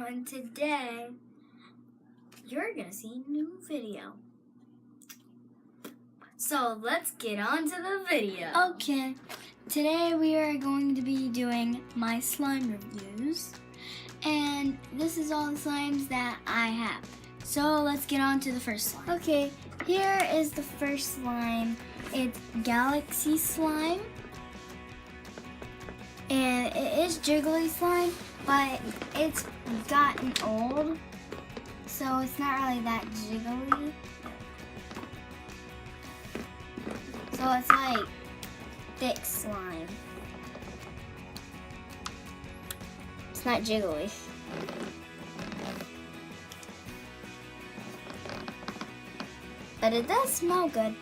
and today you're gonna see a new video. So let's get on to the video. Okay, today we are going to be doing my slime reviews, and this is all the slimes that I have. So let's get on to the first slime. Okay, here is the first slime. It's Galaxy Slime. And it is jiggly slime, but it's gotten old, so it's not really that jiggly. So it's like thick slime. It's not jiggly. But it does smell good.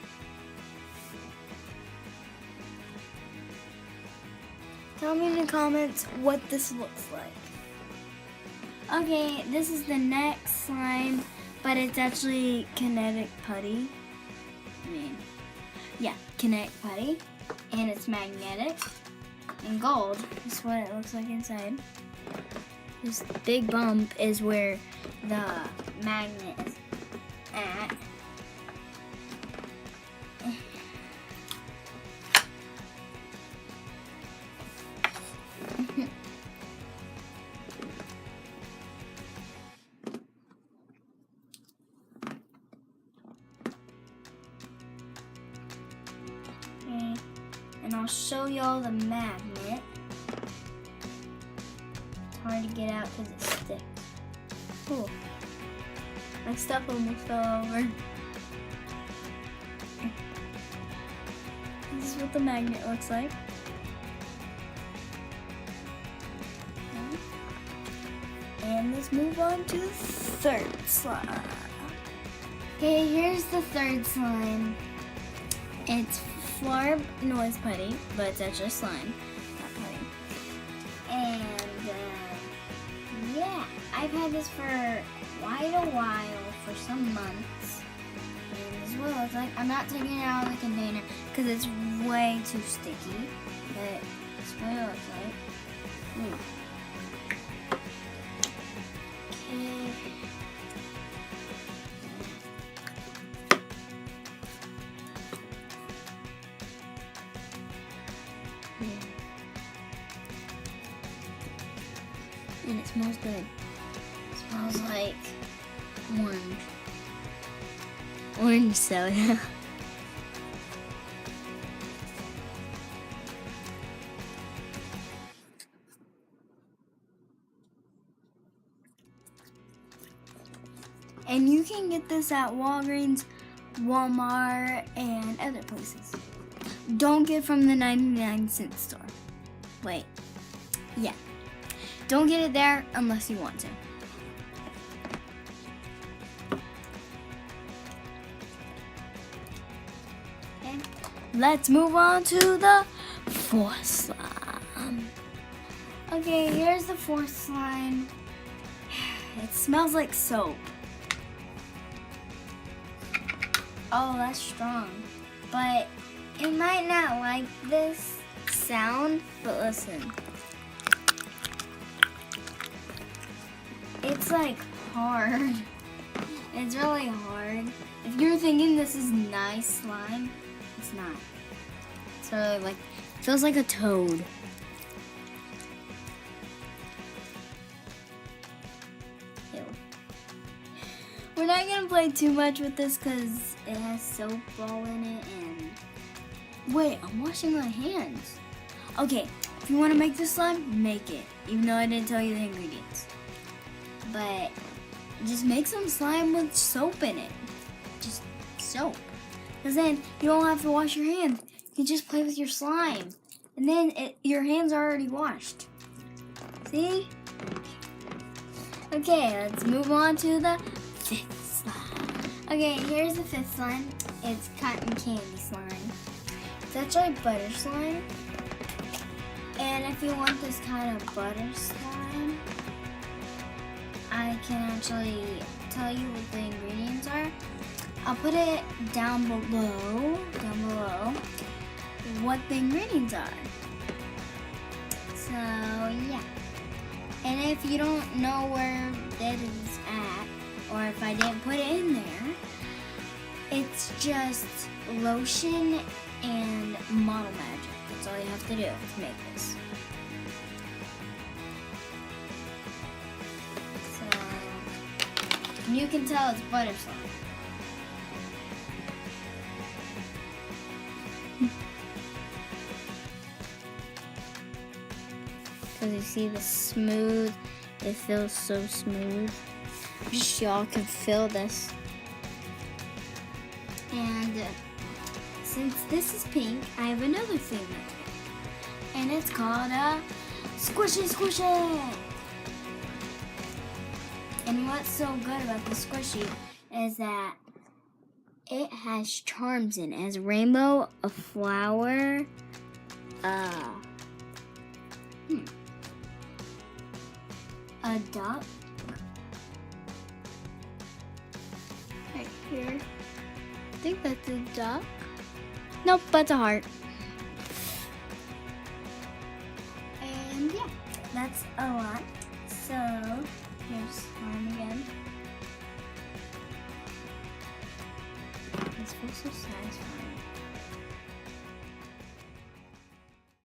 Tell me in the comments what this looks like. Okay, this is the next slime, but it's actually kinetic putty. Kinetic putty. And it's magnetic and gold. This is what it looks like inside. This big bump is where the magnet is at. And I'll show y'all the magnet. It's hard to get out because it's thick. Cool. My stuff almost fell over. This is what the magnet looks like. And let's move on to the third slime. Okay, here's the third slime. It's Flarb noise putty, but it's actually slime, not putty. And yeah, I've had this for quite a while, for some months. And this is what it looks like. I'm not taking it out of the container because it's way too sticky, but this is what it looks like. Ooh. Okay. And it smells good. It smells like orange soda. And you can get this at Walgreens, Walmart, and other places. Don't get from the 99-cent store. Wait, yeah. Don't get it there unless you want to. Okay, let's move on to the fourth slime. Okay, here's the fourth slime. It smells like soap. Oh, that's strong. But it might not like this sound, but listen. It's like hard. It's really hard. If you're thinking this is nice slime, it's not. It's really like, it feels like a toad. Ew. We're not gonna play too much with this because it has soap all in it and... Wait, I'm washing my hands. Okay, if you want to make this slime, make it. Even though I didn't tell you the ingredients. But just make some slime with soap in it. Just soap. Because then you don't have to wash your hands. You can just play with your slime. And then your hands are already washed. See? Okay, let's move on to the fifth slime. Okay, here's the fifth slime. It's cotton candy slime. It's actually butter slime. And if you want this kind of butter slime, I can actually tell you what the ingredients are. I'll put it down below what the ingredients are. So yeah, And if you don't know where that is at, or if I didn't put it in there, it's just lotion and model magic. That's all you have to do to make this. So, you can tell it's butter slime. Because you see the smooth, it feels so smooth. I wish y'all could feel this. And since this is pink, I have another thing that's pink. And it's called a Squishy Squishy. And what's so good about the Squishy is that it has charms in it. It has a rainbow, a flower, a duck right here. I think that's a duck. Nope, that's a heart. And yeah, that's a lot. So here's slime again. This feels so satisfying.